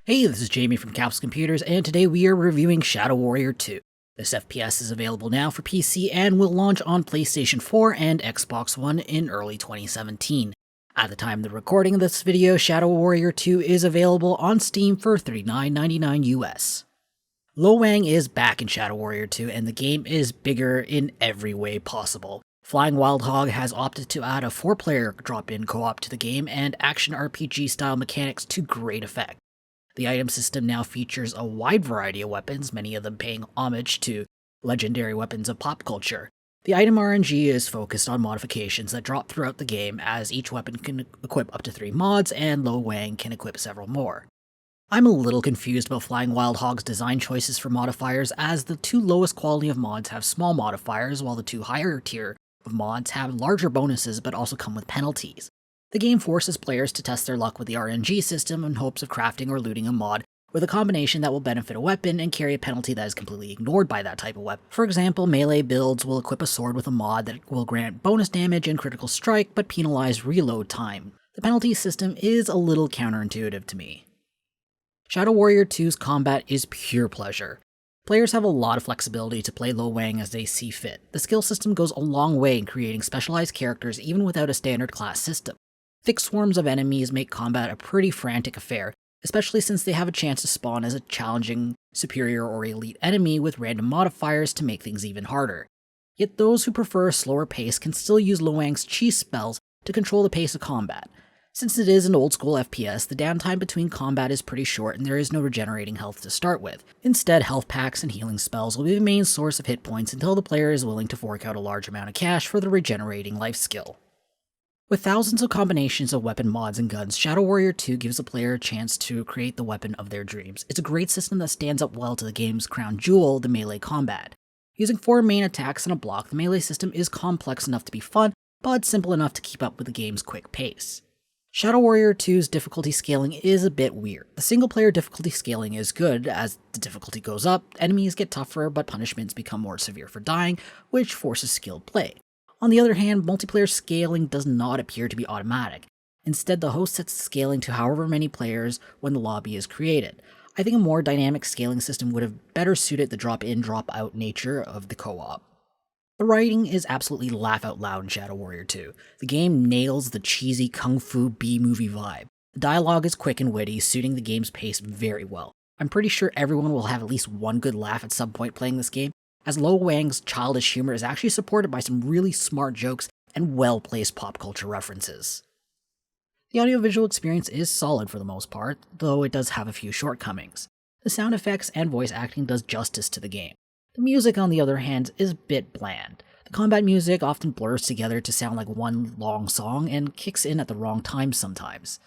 Hey, this is Jamie from Capsule Computers, and today we are reviewing Shadow Warrior 2. This FPS is available now for PC and will launch on PlayStation 4 and Xbox One in early 2017. At the time of the recording of this video, Shadow Warrior 2 is available on Steam for $39.99 US. Wang is back in Shadow Warrior 2, and the game is bigger in every way possible. Flying Wild Hog has opted to add a 4-player drop-in co-op to the game and action RPG-style mechanics to great effect. The item system now features a wide variety of weapons, many of them paying homage to legendary weapons of pop culture. The item RNG is focused on modifications that drop throughout the game, as each weapon can equip up to 3 mods, and Wang can equip several more. I'm a little confused about Flying Wild Hog's design choices for modifiers, as the 2 lowest quality of mods have small modifiers, while the 2 higher tier of mods have larger bonuses but also come with penalties. The game forces players to test their luck with the RNG system in hopes of crafting or looting a mod with a combination that will benefit a weapon and carry a penalty that is completely ignored by that type of weapon. For example, melee builds will equip a sword with a mod that will grant bonus damage and critical strike but penalize reload time. The penalty system is a little counterintuitive to me. Shadow Warrior 2's combat is pure pleasure. Players have a lot of flexibility to play Wang as they see fit. The skill system goes a long way in creating specialized characters even without a standard class system. Thick swarms of enemies make combat a pretty frantic affair, especially since they have a chance to spawn as a challenging, superior, or elite enemy with random modifiers to make things even harder. Yet those who prefer a slower pace can still use Wang's cheese spells to control the pace of combat. Since it is an old-school FPS, the downtime between combat is pretty short and there is no regenerating health to start with. Instead, health packs and healing spells will be the main source of hit points until the player is willing to fork out a large amount of cash for the regenerating life skill. With thousands of combinations of weapon mods and guns, Shadow Warrior 2 gives the player a chance to create the weapon of their dreams. It's a great system that stands up well to the game's crown jewel, the melee combat. Using 4 main attacks and a block, the melee system is complex enough to be fun, but simple enough to keep up with the game's quick pace. Shadow Warrior 2's difficulty scaling is a bit weird. The single-player difficulty scaling is good. As the difficulty goes up, enemies get tougher, but punishments become more severe for dying, which forces skilled play. On the other hand, multiplayer scaling does not appear to be automatic. Instead, the host sets the scaling to however many players when the lobby is created. I think a more dynamic scaling system would have better suited the drop-in, drop-out nature of the co-op. The writing is absolutely laugh-out-loud in Shadow Warrior 2. The game nails the cheesy kung fu B-movie vibe. The dialogue is quick and witty, suiting the game's pace very well. I'm pretty sure everyone will have at least one good laugh at some point playing this game, as Wang's childish humor is actually supported by some really smart jokes and well-placed pop culture references. The audiovisual experience is solid for the most part, though it does have a few shortcomings. The sound effects and voice acting does justice to the game. The music, on the other hand, is a bit bland. The combat music often blurs together to sound like one long song and kicks in at the wrong time sometimes.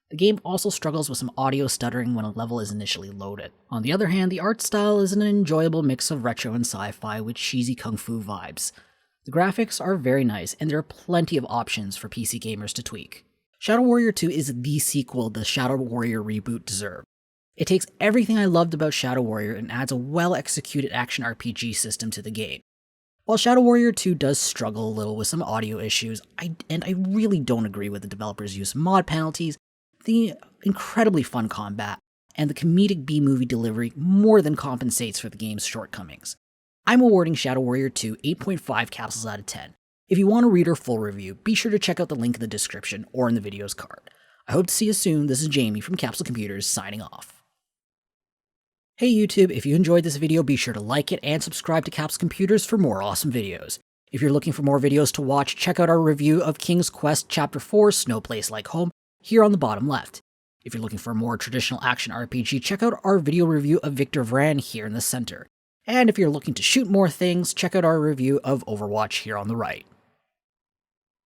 The game also struggles with some audio stuttering when a level is initially loaded. On the other hand, the art style is an enjoyable mix of retro and sci-fi with cheesy kung fu vibes. The graphics are very nice, and there are plenty of options for PC gamers to tweak. Shadow Warrior 2 is the sequel the Shadow Warrior reboot deserved. It takes everything I loved about Shadow Warrior and adds a well-executed action RPG system to the game. While Shadow Warrior 2 does struggle a little with some audio issues, I really don't agree with the developer's use of mod penalties, the incredibly fun combat, and the comedic B-movie delivery more than compensates for the game's shortcomings. I'm awarding Shadow Warrior 2 8.5 capsules out of 10. If you want to read our full review, be sure to check out the link in the description or in the video's card. I hope to see you soon. This is Jamie from Capsule Computers signing off. Hey YouTube, if you enjoyed this video, be sure to like it and subscribe to Capsule Computers for more awesome videos. If you're looking for more videos to watch, check out our review of King's Quest Chapter 4, No Place Like Home, here on the bottom left. If you're looking for a more traditional action RPG, check out our video review of Victor Vran here in the center. And if you're looking to shoot more things, check out our review of Overwatch here on the right.